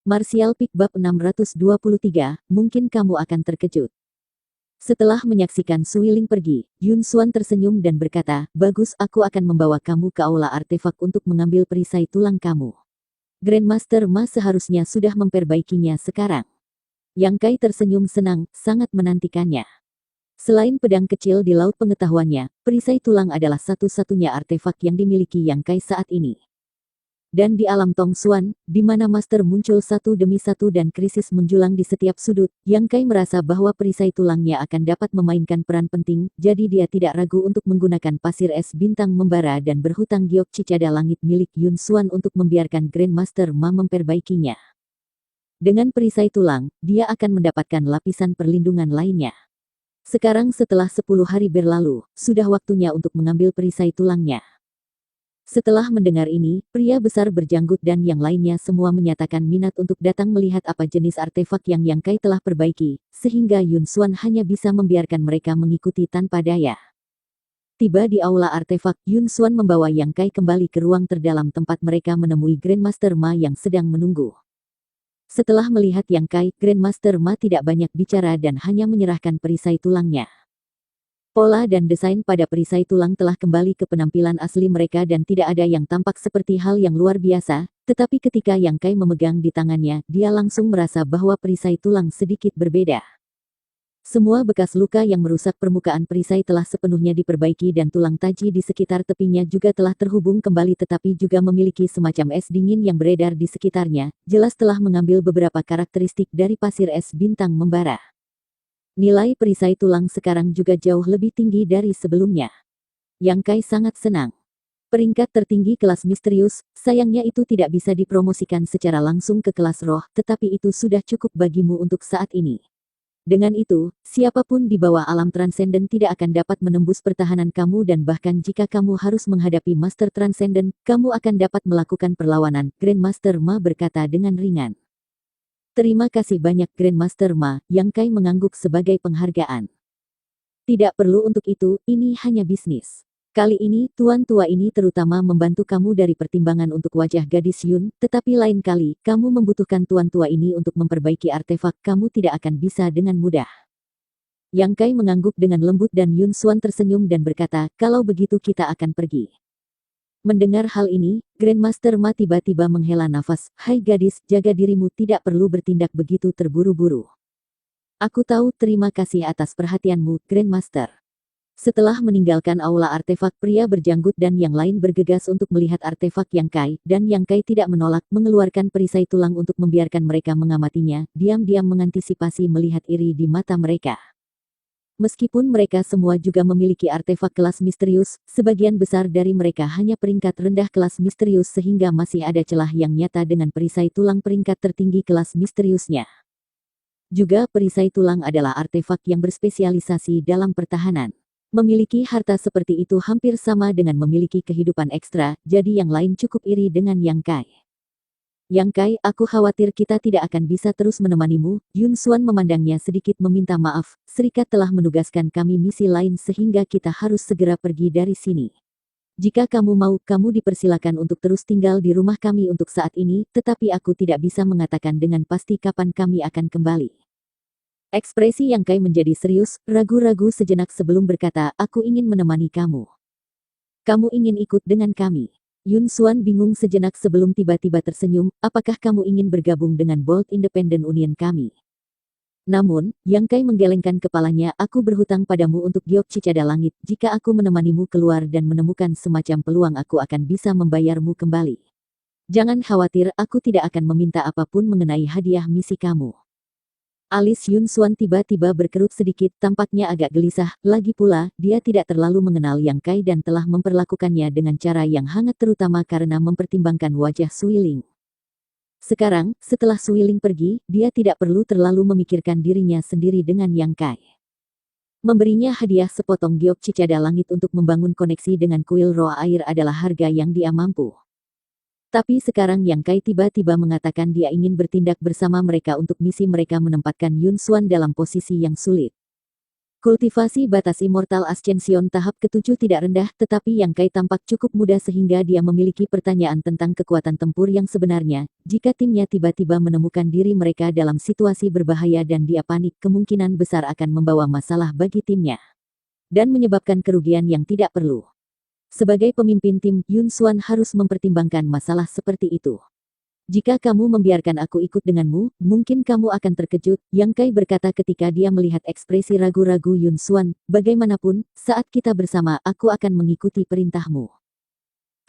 Martial Peak Bab 623, mungkin kamu akan terkejut. Setelah menyaksikan Suiling pergi, Yun Xuan tersenyum dan berkata, bagus, aku akan membawa kamu ke aula artefak untuk mengambil perisai tulang kamu. Grandmaster Ma seharusnya sudah memperbaikinya sekarang. Yang Kai tersenyum senang, sangat menantikannya. Selain pedang kecil di laut pengetahuannya, perisai tulang adalah satu-satunya artefak yang dimiliki Yang Kai saat ini. Dan di alam Tong Xuan, di mana master muncul satu demi satu dan krisis menjulang di setiap sudut, Yang Kai merasa bahwa perisai tulangnya akan dapat memainkan peran penting, jadi dia tidak ragu untuk menggunakan pasir es bintang membara dan berhutang giok cicada langit milik Yun Xuan untuk membiarkan Grandmaster Ma memperbaikinya. Dengan perisai tulang, dia akan mendapatkan lapisan perlindungan lainnya. Sekarang setelah 10 hari berlalu, sudah waktunya untuk mengambil perisai tulangnya. Setelah mendengar ini, pria besar berjanggut dan yang lainnya semua menyatakan minat untuk datang melihat apa jenis artefak yang Yang Kai telah perbaiki, sehingga Yun Xuan hanya bisa membiarkan mereka mengikuti tanpa daya. Tiba di aula artefak, Yun Xuan membawa Yang Kai kembali ke ruang terdalam tempat mereka menemui Grandmaster Ma yang sedang menunggu. Setelah melihat Yang Kai, Grandmaster Ma tidak banyak bicara dan hanya menyerahkan perisai tulangnya. Pola dan desain pada perisai tulang telah kembali ke penampilan asli mereka dan tidak ada yang tampak seperti hal yang luar biasa, tetapi ketika Yang Kai memegang di tangannya, dia langsung merasa bahwa perisai tulang sedikit berbeda. Semua bekas luka yang merusak permukaan perisai telah sepenuhnya diperbaiki dan tulang taji di sekitar tepinya juga telah terhubung kembali tetapi juga memiliki semacam es dingin yang beredar di sekitarnya, jelas telah mengambil beberapa karakteristik dari pasir es bintang membara. Nilai perisai tulang sekarang juga jauh lebih tinggi dari sebelumnya. Yang Kai sangat senang. Peringkat tertinggi kelas misterius, sayangnya itu tidak bisa dipromosikan secara langsung ke kelas roh, tetapi itu sudah cukup bagimu untuk saat ini. Dengan itu, siapapun di bawah alam transenden tidak akan dapat menembus pertahanan kamu dan bahkan jika kamu harus menghadapi Master Transenden, kamu akan dapat melakukan perlawanan, Grandmaster Ma berkata dengan ringan. Terima kasih banyak Grandmaster Ma, Yang Kai mengangguk sebagai penghargaan. Tidak perlu untuk itu, ini hanya bisnis. Kali ini, tuan tua ini terutama membantu kamu dari pertimbangan untuk wajah gadis Yun, tetapi lain kali, kamu membutuhkan tuan tua ini untuk memperbaiki artefak, kamu tidak akan bisa dengan mudah. Yang Kai mengangguk dengan lembut dan Yun Xuan tersenyum dan berkata, kalau begitu kita akan pergi. Mendengar hal ini, Grandmaster Ma tiba-tiba menghela nafas, hai gadis, jaga dirimu, tidak perlu bertindak begitu terburu-buru. Aku tahu, terima kasih atas perhatianmu, Grandmaster. Setelah meninggalkan aula artefak, pria berjanggut dan yang lain bergegas untuk melihat artefak Yang Kai, dan Yang Kai tidak menolak, mengeluarkan perisai tulang untuk membiarkan mereka mengamatinya, diam-diam mengantisipasi melihat iri di mata mereka. Meskipun mereka semua juga memiliki artefak kelas misterius, sebagian besar dari mereka hanya peringkat rendah kelas misterius sehingga masih ada celah yang nyata dengan perisai tulang peringkat tertinggi kelas misteriusnya. Juga perisai tulang adalah artefak yang berspesialisasi dalam pertahanan. Memiliki harta seperti itu hampir sama dengan memiliki kehidupan ekstra, jadi yang lain cukup iri dengan Yang Kai. Yang Kai, aku khawatir kita tidak akan bisa terus menemanimu. Yun Xuan memandangnya sedikit meminta maaf, serikat telah menugaskan kami misi lain sehingga kita harus segera pergi dari sini. Jika kamu mau, kamu dipersilakan untuk terus tinggal di rumah kami untuk saat ini, tetapi aku tidak bisa mengatakan dengan pasti kapan kami akan kembali. Ekspresi Yang Kai menjadi serius, ragu-ragu sejenak sebelum berkata, aku ingin menemani kamu. Kamu ingin ikut dengan kami? Yun Xuan bingung sejenak sebelum tiba-tiba tersenyum, apakah kamu ingin bergabung dengan Bold Independent Union kami? Namun, Yang Kai menggelengkan kepalanya, aku berhutang padamu untuk giok cicada langit, jika aku menemanimu keluar dan menemukan semacam peluang aku akan bisa membayarmu kembali. Jangan khawatir, aku tidak akan meminta apapun mengenai hadiah misi kamu. Alis Yun Xuan tiba-tiba berkerut sedikit, tampaknya agak gelisah, lagi pula, dia tidak terlalu mengenal Yang Kai dan telah memperlakukannya dengan cara yang hangat terutama karena mempertimbangkan wajah Suiling. Sekarang, setelah Suiling pergi, dia tidak perlu terlalu memikirkan dirinya sendiri dengan Yang Kai. Memberinya hadiah sepotong giok cicada langit untuk membangun koneksi dengan kuil roh air adalah harga yang dia mampu. Tapi sekarang Yang Kai tiba-tiba mengatakan dia ingin bertindak bersama mereka untuk misi mereka menempatkan Yun Xuan dalam posisi yang sulit. Kultivasi batas Immortal Ascension tahap ke-7 tidak rendah, tetapi Yang Kai tampak cukup mudah sehingga dia memiliki pertanyaan tentang kekuatan tempur yang sebenarnya. Jika timnya tiba-tiba menemukan diri mereka dalam situasi berbahaya dan dia panik, kemungkinan besar akan membawa masalah bagi timnya dan menyebabkan kerugian yang tidak perlu. Sebagai pemimpin tim, Yun Xuan harus mempertimbangkan masalah seperti itu. Jika kamu membiarkan aku ikut denganmu, mungkin kamu akan terkejut, Yang Kai berkata ketika dia melihat ekspresi ragu-ragu Yun Xuan. Bagaimanapun, saat kita bersama, aku akan mengikuti perintahmu.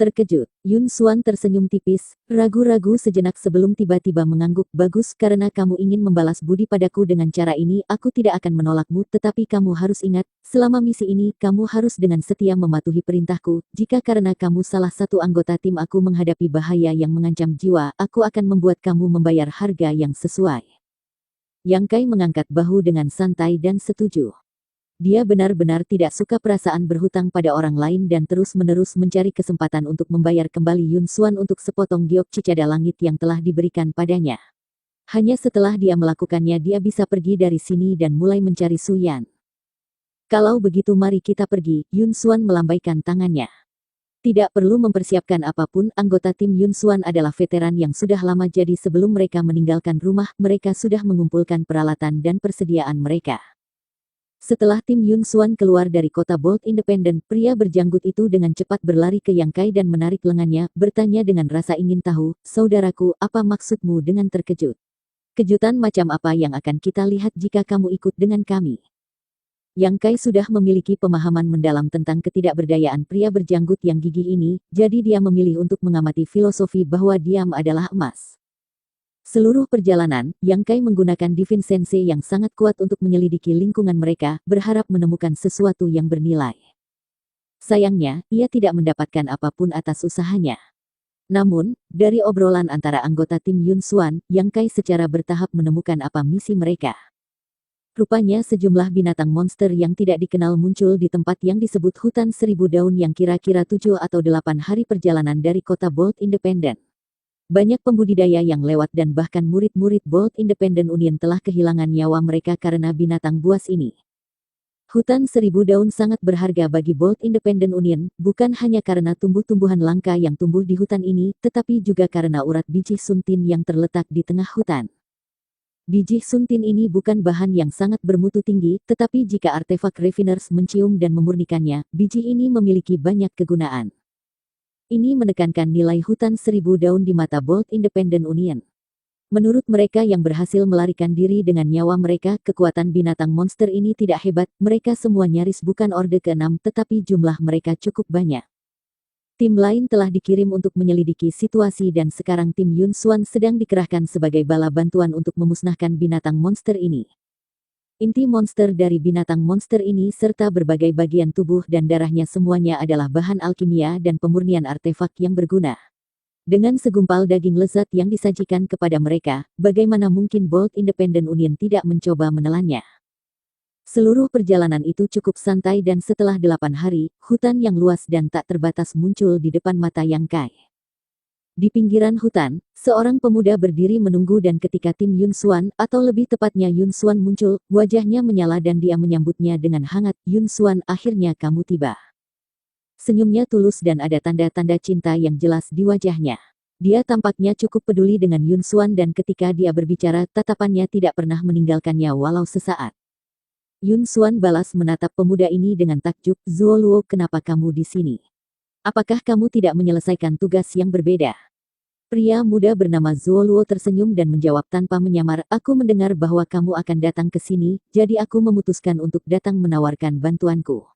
Terkejut, Yun Xuan tersenyum tipis, ragu-ragu sejenak sebelum tiba-tiba mengangguk. Bagus, karena kamu ingin membalas budi padaku dengan cara ini, aku tidak akan menolakmu, tetapi kamu harus ingat, selama misi ini, kamu harus dengan setia mematuhi perintahku. Jika karena kamu salah satu anggota tim aku menghadapi bahaya yang mengancam jiwa, aku akan membuat kamu membayar harga yang sesuai. Yang Kai mengangkat bahu dengan santai dan setuju. Dia benar-benar tidak suka perasaan berhutang pada orang lain dan terus-menerus mencari kesempatan untuk membayar kembali Yun Xuan untuk sepotong giok cicada langit yang telah diberikan padanya. Hanya setelah dia melakukannya dia bisa pergi dari sini dan mulai mencari Su Yan. Kalau begitu mari kita pergi, Yun Xuan melambaikan tangannya. Tidak perlu mempersiapkan apapun, anggota tim Yun Xuan adalah veteran yang sudah lama jadi sebelum mereka meninggalkan rumah, mereka sudah mengumpulkan peralatan dan persediaan mereka. Setelah tim Yun Xuan keluar dari kota Bolt Independent, pria berjanggut itu dengan cepat berlari ke Yang Kai dan menarik lengannya, bertanya dengan rasa ingin tahu, saudaraku, apa maksudmu dengan terkejut? Kejutan macam apa yang akan kita lihat jika kamu ikut dengan kami? Yang Kai sudah memiliki pemahaman mendalam tentang ketidakberdayaan pria berjanggut yang gigih ini, jadi dia memilih untuk mengamati filosofi bahwa diam adalah emas. Seluruh perjalanan, Yang Kai menggunakan Divine Sensei yang sangat kuat untuk menyelidiki lingkungan mereka, berharap menemukan sesuatu yang bernilai. Sayangnya, ia tidak mendapatkan apapun atas usahanya. Namun, dari obrolan antara anggota tim Yun Xuan, Yang Kai secara bertahap menemukan apa misi mereka. Rupanya sejumlah binatang monster yang tidak dikenal muncul di tempat yang disebut Hutan Seribu Daun yang kira-kira 7 atau 8 hari perjalanan dari kota Bolt Independent. Banyak pembudidaya yang lewat dan bahkan murid-murid Bolt Independent Union telah kehilangan nyawa mereka karena binatang buas ini. Hutan Seribu Daun sangat berharga bagi Bolt Independent Union, bukan hanya karena tumbuh-tumbuhan langka yang tumbuh di hutan ini, tetapi juga karena urat biji suntin yang terletak di tengah hutan. Biji suntin ini bukan bahan yang sangat bermutu tinggi, tetapi jika artefak refiners mencium dan memurnikannya, biji ini memiliki banyak kegunaan. Ini menekankan nilai Hutan Seribu Daun di mata Bolt Independent Union. Menurut mereka yang berhasil melarikan diri dengan nyawa mereka, kekuatan binatang monster ini tidak hebat, mereka semua nyaris bukan Orde ke-6 tetapi jumlah mereka cukup banyak. Tim lain telah dikirim untuk menyelidiki situasi dan sekarang tim Yun Xuan sedang dikerahkan sebagai bala bantuan untuk memusnahkan binatang monster ini. Inti monster dari binatang monster ini serta berbagai bagian tubuh dan darahnya semuanya adalah bahan alkimia dan pemurnian artefak yang berguna. Dengan segumpal daging lezat yang disajikan kepada mereka, bagaimana mungkin Bolt Independent Union tidak mencoba menelannya? Seluruh perjalanan itu cukup santai dan setelah 8 hari, hutan yang luas dan tak terbatas muncul di depan mata Yang Kai. Di pinggiran hutan, seorang pemuda berdiri menunggu dan ketika tim Yun Xuan, atau lebih tepatnya Yun Xuan muncul, wajahnya menyala dan dia menyambutnya dengan hangat. Yun Xuan, akhirnya kamu tiba. Senyumnya tulus dan ada tanda-tanda cinta yang jelas di wajahnya. Dia tampaknya cukup peduli dengan Yun Xuan dan ketika dia berbicara, tatapannya tidak pernah meninggalkannya walau sesaat. Yun Xuan balas menatap pemuda ini dengan takjub, Zuo Luo, kenapa kamu di sini? Apakah kamu tidak menyelesaikan tugas yang berbeda? Pria muda bernama Zuo Luo tersenyum dan menjawab tanpa menyamar, aku mendengar bahwa kamu akan datang ke sini, jadi aku memutuskan untuk datang menawarkan bantuanku.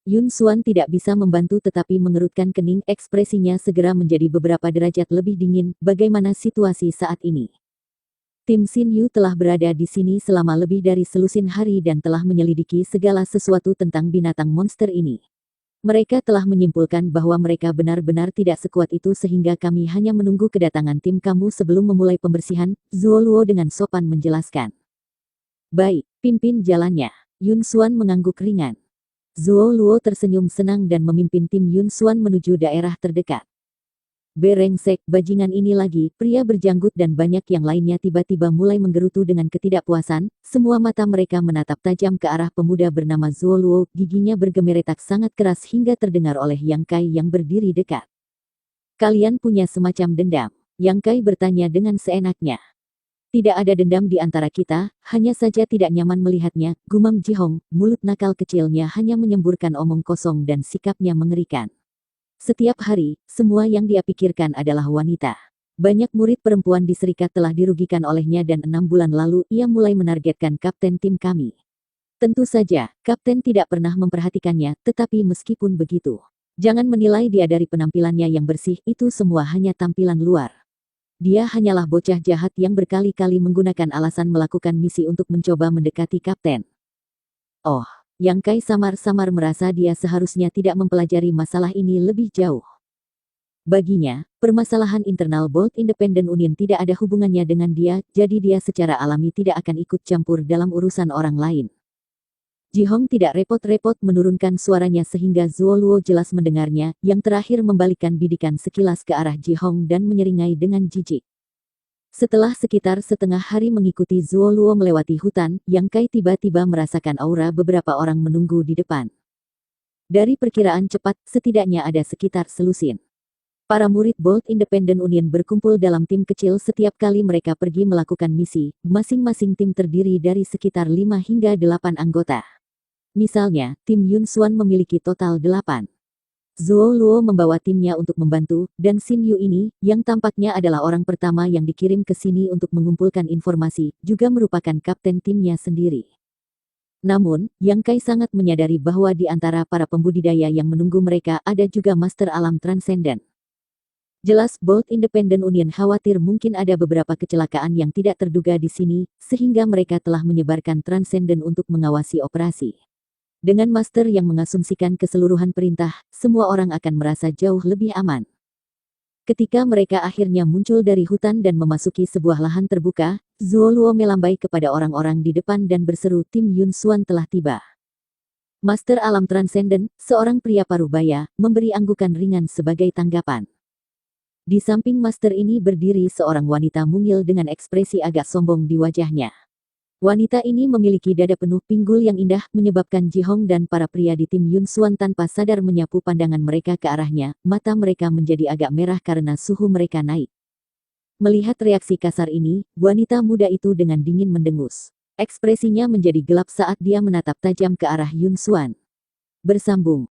Yun Xuan tidak bisa membantu tetapi mengerutkan kening, ekspresinya segera menjadi beberapa derajat lebih dingin. Bagaimana situasi saat ini? Tim Xin Yu telah berada di sini selama lebih dari selusin hari dan telah menyelidiki segala sesuatu tentang binatang monster ini. Mereka telah menyimpulkan bahwa mereka benar-benar tidak sekuat itu sehingga kami hanya menunggu kedatangan tim kamu sebelum memulai pembersihan, Zuo Luo dengan sopan menjelaskan. Baik, pimpin jalannya. Yun Xuan mengangguk ringan. Zuo Luo tersenyum senang dan memimpin tim Yun Xuan menuju daerah terdekat. Berengsek, bajingan ini lagi, pria berjanggut dan banyak yang lainnya tiba-tiba mulai menggerutu dengan ketidakpuasan, semua mata mereka menatap tajam ke arah pemuda bernama Zuo Luo, giginya bergemeretak sangat keras hingga terdengar oleh Yang Kai yang berdiri dekat. Kalian punya semacam dendam? Yang Kai bertanya dengan seenaknya. Tidak ada dendam di antara kita, hanya saja tidak nyaman melihatnya, gumam Jihong, mulut nakal kecilnya hanya menyemburkan omong kosong dan sikapnya mengerikan. Setiap hari, semua yang dia pikirkan adalah wanita. Banyak murid perempuan di serikat telah dirugikan olehnya dan 6 bulan lalu ia mulai menargetkan kapten tim kami. Tentu saja, kapten tidak pernah memperhatikannya, tetapi meskipun begitu, jangan menilai dia dari penampilannya yang bersih, itu semua hanya tampilan luar. Dia hanyalah bocah jahat yang berkali-kali menggunakan alasan melakukan misi untuk mencoba mendekati kapten. Oh. Yang Kai samar-samar merasa dia seharusnya tidak mempelajari masalah ini lebih jauh. Baginya, permasalahan internal Bolt Independent Union tidak ada hubungannya dengan dia, jadi dia secara alami tidak akan ikut campur dalam urusan orang lain. Jihong tidak repot-repot menurunkan suaranya sehingga Zuo Luo jelas mendengarnya, yang terakhir membalikkan bidikan sekilas ke arah Jihong dan menyeringai dengan jijik. Setelah sekitar setengah hari mengikuti Zuo Luo melewati hutan, Yang Kai tiba-tiba merasakan aura beberapa orang menunggu di depan. Dari perkiraan cepat, setidaknya ada sekitar selusin. Para murid Bolt Independent Union berkumpul dalam tim kecil setiap kali mereka pergi melakukan misi, masing-masing tim terdiri dari sekitar 5 hingga 8 anggota. Misalnya, tim Yun Xuan memiliki total 8. Zuo Luo membawa timnya untuk membantu, dan Xin Yu ini, yang tampaknya adalah orang pertama yang dikirim ke sini untuk mengumpulkan informasi, juga merupakan kapten timnya sendiri. Namun, Yang Kai sangat menyadari bahwa di antara para pembudidaya yang menunggu mereka ada juga Master Alam Transenden. Jelas Bolt Independent Union khawatir mungkin ada beberapa kecelakaan yang tidak terduga di sini, sehingga mereka telah menyebarkan Transenden untuk mengawasi operasi. Dengan master yang mengasumsikan keseluruhan perintah, semua orang akan merasa jauh lebih aman. Ketika mereka akhirnya muncul dari hutan dan memasuki sebuah lahan terbuka, Zuo Luo melambai kepada orang-orang di depan dan berseru tim Yun Xuan telah tiba. Master Alam Transenden, seorang pria parubaya, memberi anggukan ringan sebagai tanggapan. Di samping master ini berdiri seorang wanita mungil dengan ekspresi agak sombong di wajahnya. Wanita ini memiliki dada penuh pinggul yang indah, menyebabkan Jihong dan para pria di tim Yun Xuan tanpa sadar menyapu pandangan mereka ke arahnya, mata mereka menjadi agak merah karena suhu mereka naik. Melihat reaksi kasar ini, wanita muda itu dengan dingin mendengus. Ekspresinya menjadi gelap saat dia menatap tajam ke arah Yun Xuan. Bersambung,